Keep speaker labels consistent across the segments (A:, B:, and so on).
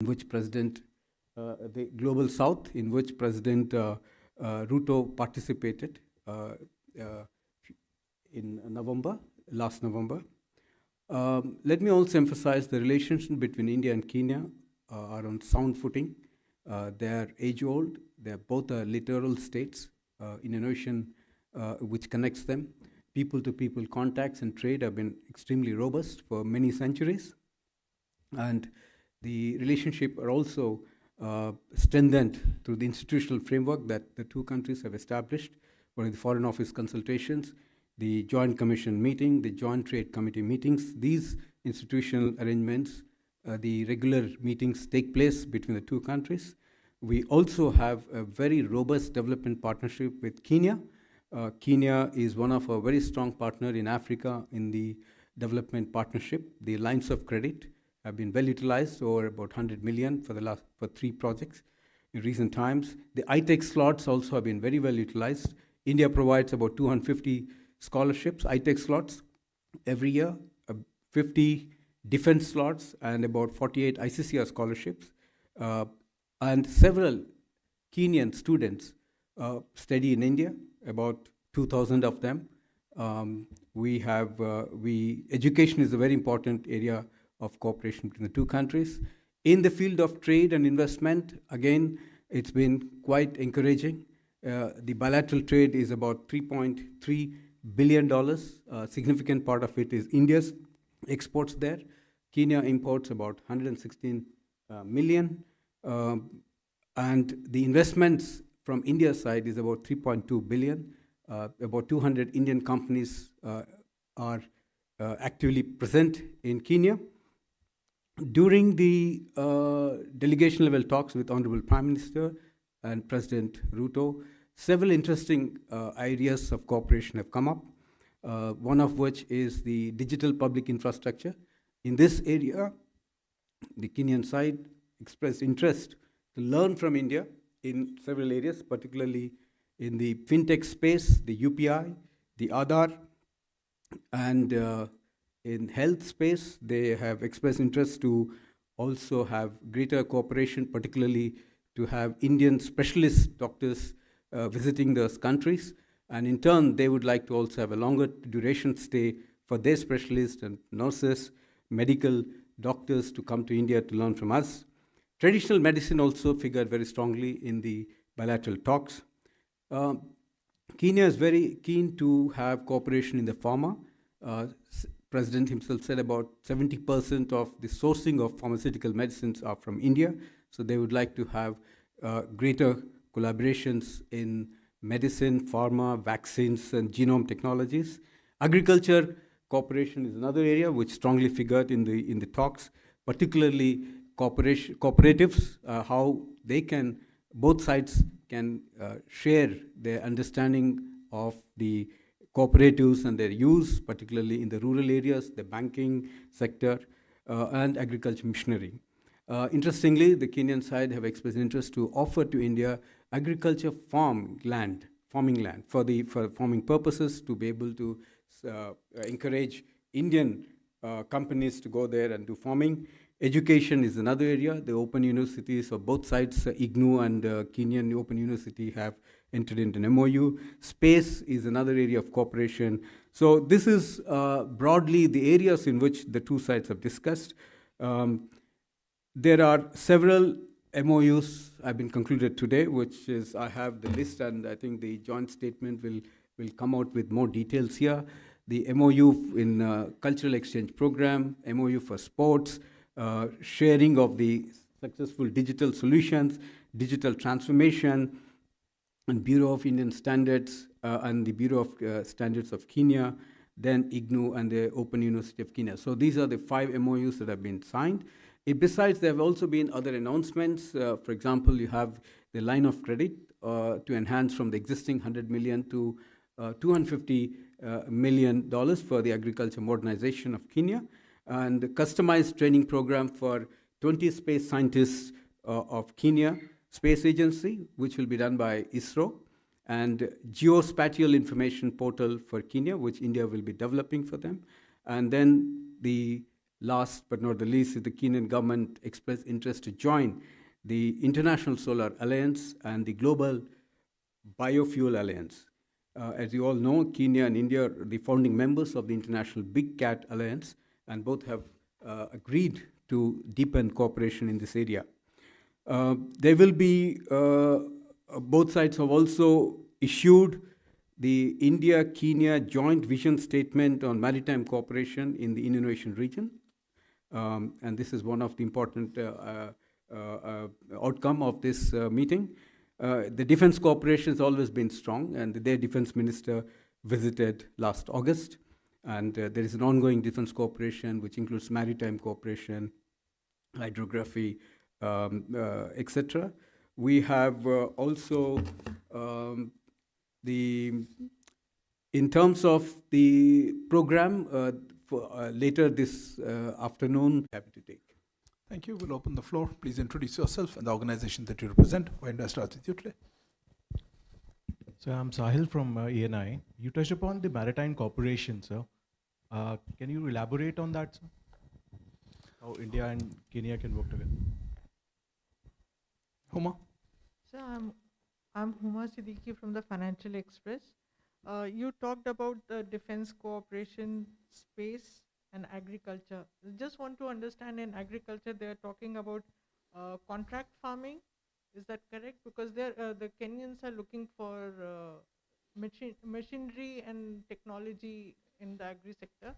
A: in which the Global South, in which President Ruto participated uh, in last November. Let me also emphasize the relationship between India and Kenya are on sound footing. They are age-old. They are both littoral states in an ocean which connects them. People-to-people contacts and trade have been extremely robust for many centuries. And the relationship are also strengthened through the institutional framework that the two countries have established for the Foreign Office consultations, the Joint Commission meeting, the Joint Trade Committee meetings. These institutional arrangements, the regular meetings take place between the two countries. We also have a very robust development partnership with Kenya. Kenya is one of our very strong partners in Africa in the development partnership. The lines of credit have been well utilized, over about 100 million for 3 projects in recent times. The ITEC slots also have been very well utilized. India provides about 250 scholarships, ITEC slots every year, 50 defense slots, and about 48 ICCR scholarships. And several Kenyan students study in India, about 2,000 of them. Education is a very important area of cooperation between the two countries. In the field of trade and investment, again, it's been quite encouraging. The bilateral trade is about $3.3 billion. A significant part of it is India's exports there. Kenya imports about 116 million. And the investments from India's side is about 3.2 billion. About 200 Indian companies are actively present in Kenya. During the delegation level talks with Honorable Prime Minister and President Ruto, several interesting ideas of cooperation have come up, one of which is the digital public infrastructure. In this area, the Kenyan side expressed interest to learn from India in several areas, particularly in the fintech space, the UPI, the Aadhaar, and in health space, they have expressed interest to also have greater cooperation, particularly to have Indian specialist doctors visiting those countries. And in turn, they would like to also have a longer duration stay for their specialists and nurses, medical doctors to come to India to learn from us. Traditional medicine also figured very strongly in the bilateral talks. Kenya is very keen to have cooperation in the pharma. President himself said about 70% of the sourcing of pharmaceutical medicines are from India, so they would like to have greater collaborations in medicine, pharma, vaccines, and genome technologies. Agriculture cooperation is another area which strongly figured in the talks, particularly cooperatives, how both sides can share their understanding of the cooperatives and their use, particularly in the rural areas, the banking sector, and agriculture machinery. Interestingly, the Kenyan side have expressed interest to offer to India agriculture farming land for farming purposes, to be able to encourage Indian companies to go there and do farming. Education is another area. The open universities of both sides, IGNU and Kenyan Open University, have entered into an MOU. Space is another area of cooperation. So this is broadly the areas in which the two sides have discussed. There are several MOUs have been concluded today, which is, I have the list, and I think the joint statement will come out with more details here. The MOU in cultural exchange program, MOU for sports, sharing of the successful digital solutions, digital transformation, and Bureau of Indian Standards and the Bureau of Standards of Kenya, then IGNU and the Open University of Kenya. So these are the 5 MOUs that have been signed. Besides, there have also been other announcements. For example, you have the line of credit to enhance from the existing 100 million to $250 million for the agriculture modernization of Kenya, and the customized training program for 20 space scientists of Kenya Space Agency, which will be done by ISRO, and geospatial information portal for Kenya, which India will be developing for them. And then the last but not the least, is the Kenyan government expressed interest to join the International Solar Alliance and the Global Biofuel Alliance. As you all know, Kenya and India are the founding members of the International Big Cat Alliance, and both have agreed to deepen cooperation in this area. There will be, both sides have also issued the India-Kenya Joint Vision Statement on Maritime Cooperation in the Indian-Ocean region. And this is one of the important outcome of this meeting. The defense cooperation has always been strong, and their defense minister visited last August. And there is an ongoing defense cooperation, which includes maritime cooperation, hydrography, etc. We have also in terms of the program for later this afternoon, happy to take.
B: Thank you. We'll open the floor. Please introduce yourself and the organization that you represent. Why don't I start with you today?
C: So I'm Sahil from ENI. You touched upon the maritime cooperation, sir. Can you elaborate on that, sir? How India and Kenya can work together?
B: Huma?
D: So I'm Huma Siddiqui from the Financial Express. You talked about the defense cooperation space and agriculture. Just want to understand, in agriculture they are talking about contract farming. Is that correct? Because the Kenyans are looking for machinery and technology in the agri sector,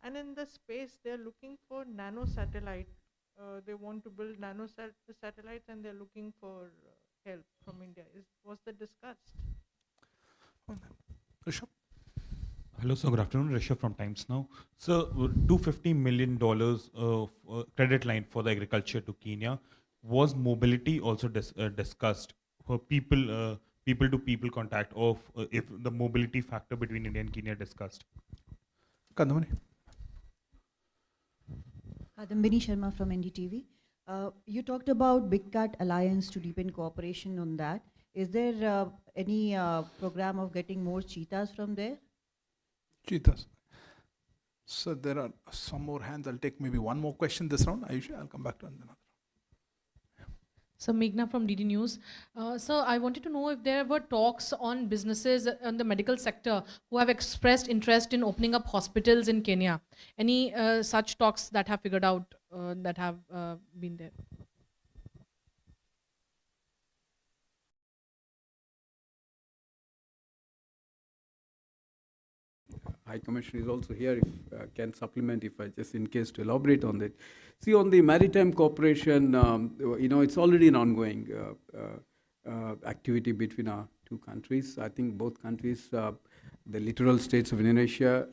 D: and in the space they are looking for nano satellite. They want to build nano satellites, and they're looking for help from India. Was that discussed?
B: Rishabh?
E: Hello, sir. Good afternoon. Rishabh from Times Now. So, $250 million credit line for the agriculture to Kenya. Was mobility also discussed for people-to-people contact, of if the mobility factor between India and Kenya discussed?
B: Kandamani?
F: Kadambini Sharma from NDTV. You talked about Big Cat Alliance to deepen cooperation on that. Is there any program of getting more cheetahs from there?
B: Cheetahs. So there are some more hands. I'll take maybe one more question this round. Ayusha, I'll come back to another.
G: So Meghna from DD News. So I wanted to know if there were talks on businesses in the medical sector who have expressed interest in opening up hospitals in Kenya. Any such talks that have figured out that have been there?
A: High Commissioner is also here, if can supplement, if I just in case to elaborate on that. See, on the maritime cooperation, it's already an ongoing activity between our two countries. I think both countries, the littoral states of Indonesia,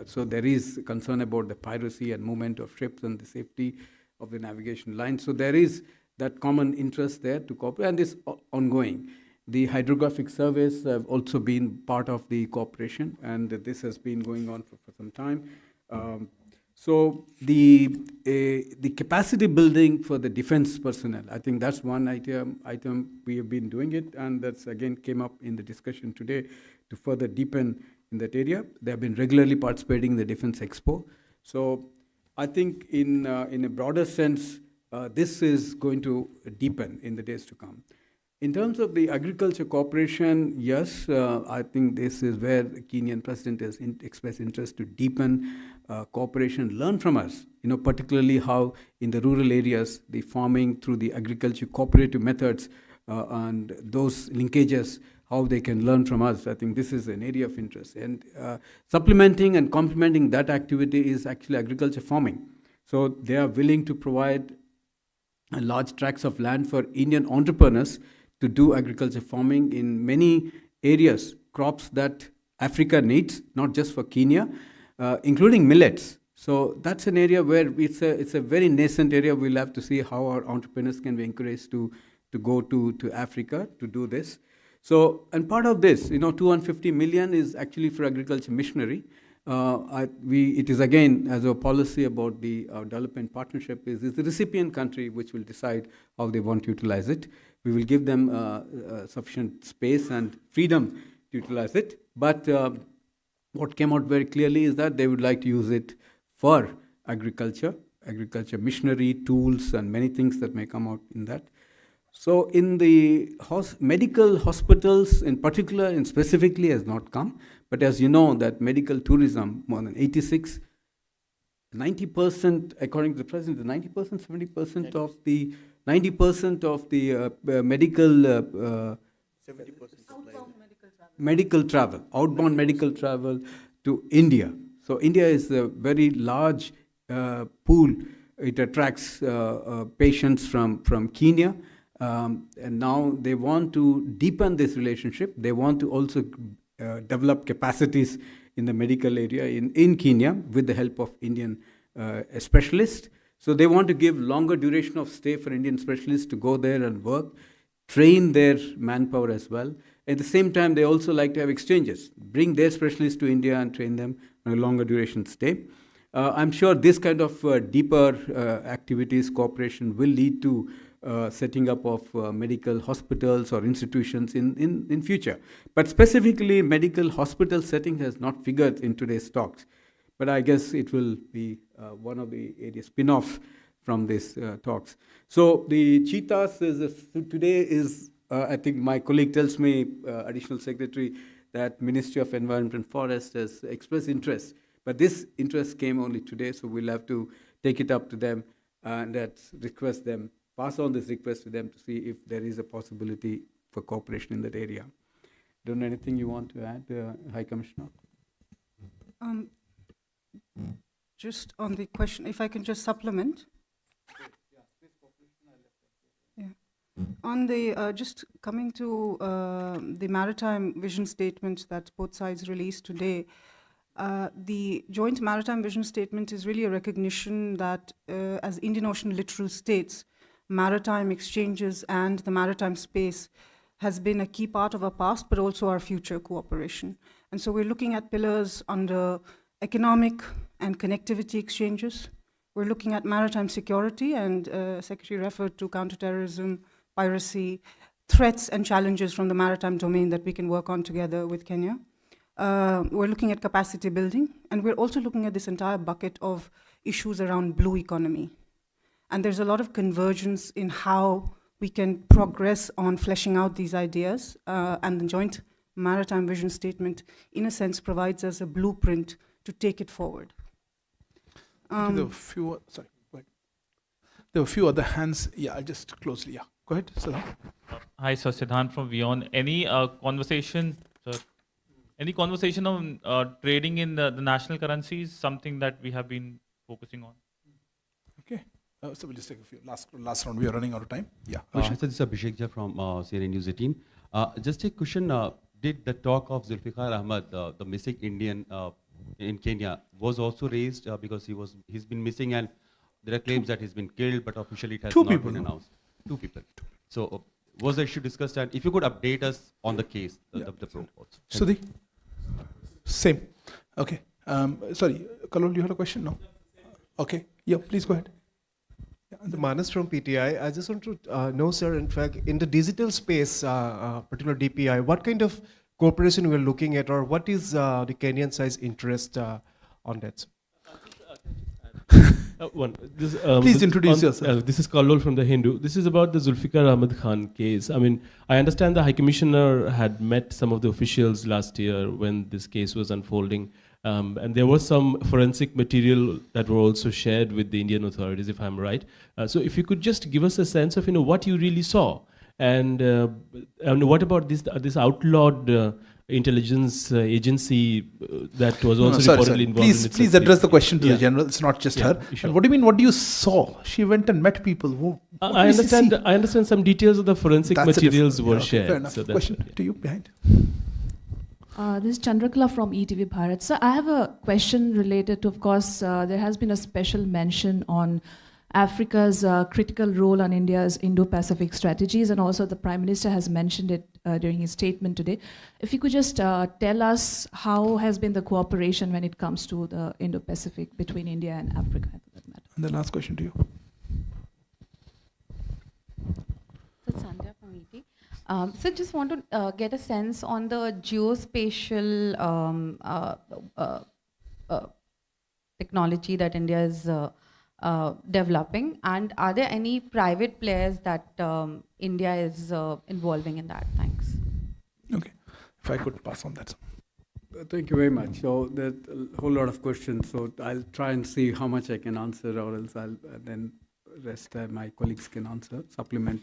A: so there is concern about the piracy and movement of ships and the safety of the navigation line. So there is that common interest there to cooperate, and it's ongoing. The hydrographic surveys have also been part of the cooperation, and this has been going on for some time. So the capacity building for the defense personnel, I think that's one item we have been doing it, and that's again came up in the discussion today to further deepen in that area. They have been regularly participating in the Defense Expo. So I think in a broader sense, this is going to deepen in the days to come. In terms of the agriculture cooperation, yes, I think this is where the Kenyan president has expressed interest to deepen cooperation, learn from us, particularly how in the rural areas, the farming through the agriculture cooperative methods and those linkages, how they can learn from us. I think this is an area of interest. And supplementing and complementing that activity is actually agriculture farming. So they are willing to provide large tracts of land for Indian entrepreneurs to do agriculture farming in many areas, crops that Africa needs, not just for Kenya, including millets. So that's an area where it's a very nascent area. We'll have to see how our entrepreneurs can be encouraged to go to Africa to do this. So, and part of this, 250 million is actually for agriculture missionary. It is again, as a policy about the development partnership, is the recipient country which will decide how they want to utilize it. We will give them sufficient space and freedom to utilize it. But what came out very clearly is that they would like to use it for agriculture, machinery, tools, and many things that may come out in that. So in the medical hospitals in particular and specifically has not come, but as you know that medical tourism, more than 90%, according to the president, 90%, 70% of the 90% of the medical medical travel, outbound medical travel to India. So India is a very large pool. It attracts patients from Kenya. And now they want to deepen this relationship. They want to also develop capacities in the medical area in Kenya with the help of Indian specialists. So they want to give longer duration of stay for Indian specialists to go there and work, train their manpower as well. At the same time, they also like to have exchanges, bring their specialists to India and train them on a longer duration stay. I'm sure this kind of deeper activities, cooperation will lead to setting up of medical hospitals or institutions in future. But specifically, medical hospital setting has not figured in today's talks. But I guess it will be one of the areas spin-off from these talks. So the cheetahs today is, I think my colleague tells me, Additional Secretary, that Ministry of Environment and Forest has expressed interest. But this interest came only today, so we'll have to take it up to them and request them, pass on this request to them to see if there is a possibility for cooperation in that area. Don't know anything you want to add, High Commissioner?
H: Just on the question, if I can just supplement. Yeah. On the, just coming to the maritime vision statement that both sides released today, the joint maritime vision statement is really a recognition that as Indian Ocean littoral states, maritime exchanges and the maritime space has been a key part of our past, but also our future cooperation. And so we're looking at pillars under economic and connectivity exchanges. We're looking at maritime security, and Secretary referred to counterterrorism, piracy, threats and challenges from the maritime domain that we can work on together with Kenya. We're looking at capacity building, and we're also looking at this entire bucket of issues around blue economy. And there's a lot of convergence in how we can progress on fleshing out these ideas, and the joint maritime vision statement, in a sense, provides us a blueprint to take it forward.
B: There were a few, sorry, go ahead. There were a few other hands. Yeah, I'll just closely, yeah. Go ahead, Siddharth.
I: Hi, sir, Siddharth from Vion. Any conversation, sir? Any conversation on trading in the national currencies, something that we have been focusing on?
B: Okay. So we'll just take a few. Last round, we are running out of time. Yeah.
J: So this is Abhishek Jha from CNN News 18. Just a question, did the talk of Zulfikar Ahmed, the missing Indian in Kenya, was also raised because he's been missing and there are claims that he's been killed, but officially it has not been announced. Two people. So was the issue discussed? And if you could update us on the case, the probe also.
B: Sudhi? Same. Okay. Sorry, Kalol, you had a question? No? Okay. Yeah, please go ahead.
C: Manas from PTI. I just want to know, sir, in fact, in the digital space, particular DPI, what kind of cooperation we're looking at, or what is the Kenyan side's interest on that?
B: Please introduce yourself.
K: This is Kallol from The Hindu. This is about the Zulfikar Ahmed Khan case. I mean, I understand the High Commissioner had met some of the officials last year when this case was unfolding. And there was some forensic material that were also shared with the Indian authorities, if I'm right. So if you could just give us a sense of, what you really saw. And what about this outlawed intelligence agency that was also reportedly involved in it?
B: Please address the question to the general. It's not just her.
K: Sure.
B: And what do you mean? What do you saw? She went and met people.
K: I understand some details of the forensic materials were shared.
B: Fair enough. So question to you behind.
L: This is Chandrakala from ETV Bharat. So I have a question related to, of course, there has been a special mention on Africa's critical role on India's Indo-Pacific strategies, and also the Prime Minister has mentioned it during his statement today. If you could just tell us how has been the cooperation when it comes to the Indo-Pacific between India and Africa, for that matter.
B: And the last question to you.
M: So Sandhya from ET. So just want to get a sense on the geospatial technology that India is developing? And are there any private players that India is involving in that? Thanks.
B: Okay, if I could pass on that. Sir.
A: Thank you very much. So there's a whole lot of questions. So I'll try and see how much I can answer, or else I'll then rest my colleagues can answer, supplement.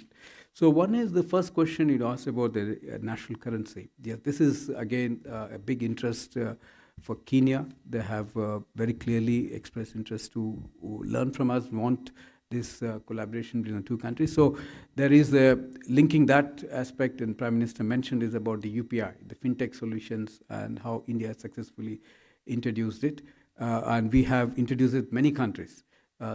A: So one is the first question you asked about the national currency. Yes, this is again a big interest for Kenya. They have very clearly expressed interest to learn from us, want this collaboration between the two countries. So there is linking that aspect, and Prime Minister mentioned, is about the UPI, the fintech solutions, and how India successfully introduced it. And we have introduced it many countries.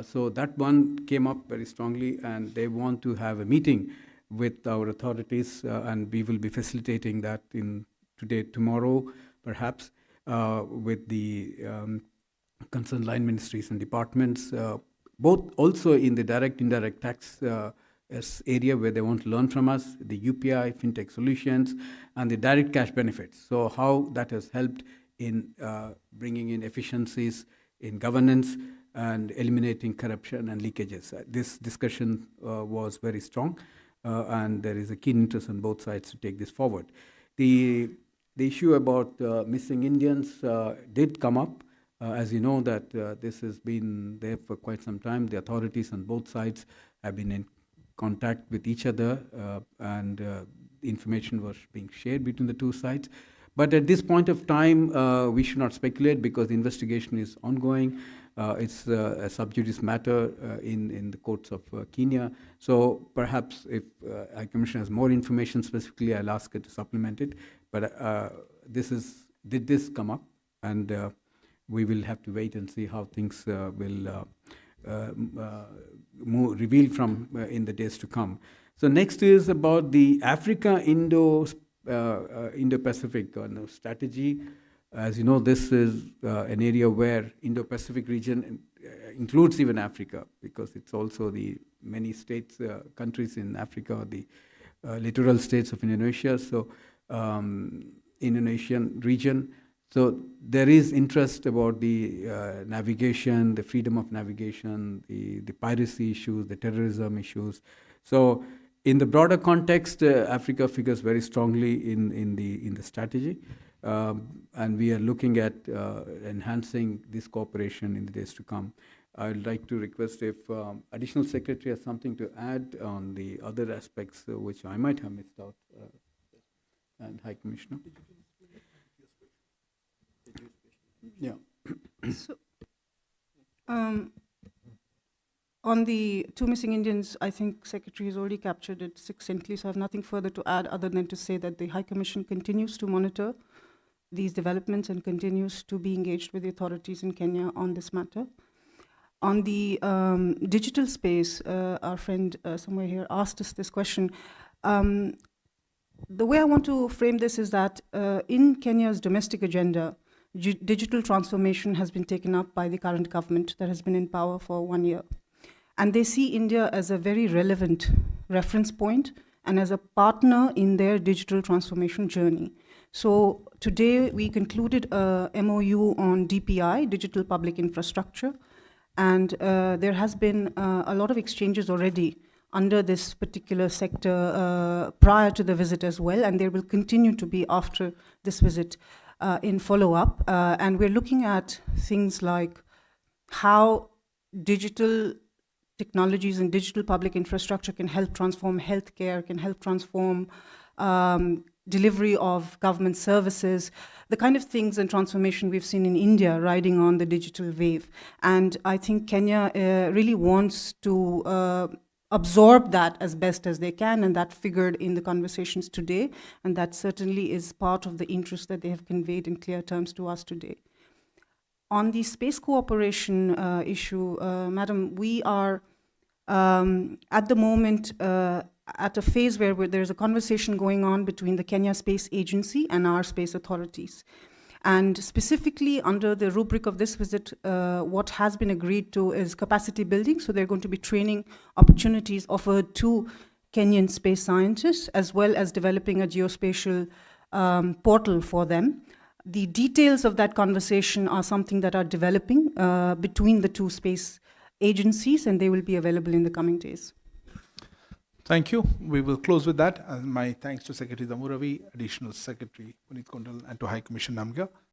A: So that one came up very strongly, and they want to have a meeting with our authorities, and we will be facilitating that in tomorrow, perhaps, with the concerned line ministries and departments, both also in the direct, indirect tax area where they want to learn from us, the UPI, fintech solutions, and the direct cash benefits. So how that has helped in bringing in efficiencies in governance and eliminating corruption and leakages. This discussion was very strong, and there is a keen interest on both sides to take this forward. The issue about missing Indians did come up. As you know, that this has been there for quite some time. The authorities on both sides have been in contact with each other, and information was being shared between the two sides. But at this point of time, we should not speculate because the investigation is ongoing. It's a sub judice matter in the courts of Kenya. So perhaps if High Commissioner has more information specifically, I'll ask her to supplement it. But did this come up? And we will have to wait and see how things will reveal from in the days to come. So next is about the Indo-Pacific strategy. As you know, this is an area where Indo-Pacific region includes even Africa, because it's also the many states, countries in Africa, the littoral states of Indonesia, so Indonesian region. So there is interest about the navigation, the freedom of navigation, the piracy issues, the terrorism issues. So in the broader context, Africa figures very strongly in the strategy, and we are looking at enhancing this cooperation in the days to come. I'd like to request if Additional Secretary has something to add on the other aspects which I might have missed out, and High Commissioner. Yeah.
H: So, on the two missing Indians, I think Secretary has already captured it succinctly, so I have nothing further to add other than to say that the High Commission continues to monitor these developments and continues to be engaged with the authorities in Kenya on this matter. On the digital space, our friend Samoei here asked us this question. The way I want to frame this is that in Kenya's domestic agenda, digital transformation has been taken up by the current government that has been in power for 1 year. And they see India as a very relevant reference point and as a partner in their digital transformation journey. So today we concluded a MOU on DPI, Digital Public Infrastructure, and there has been a lot of exchanges already under this particular sector prior to the visit as well, and there will continue to be after this visit. In follow-up, and we're looking at things like how digital technologies and digital public infrastructure can help transform healthcare, can help transform delivery of government services, the kind of things and transformation we've seen in India riding on the digital wave. And I think Kenya really wants to absorb that as best as they can, and that figured in the conversations today, and that certainly is part of the interest that they have conveyed in clear terms to us today. On the space cooperation issue, Madam, we are at the moment at a phase where there's a conversation going on between the Kenya Space Agency and our space authorities. And specifically under the rubric of this visit, what has been agreed to is capacity building. So there are going to be training opportunities offered to Kenyan space scientists, as well as developing a geospatial portal for them. The details of that conversation are something that are developing between the two space agencies, and they will be available in the coming days.
B: Thank you. We will close with that. And my thanks to Secretary Damuravi, Additional Secretary Puneet Kondal, and to High Commissioner Namgyal.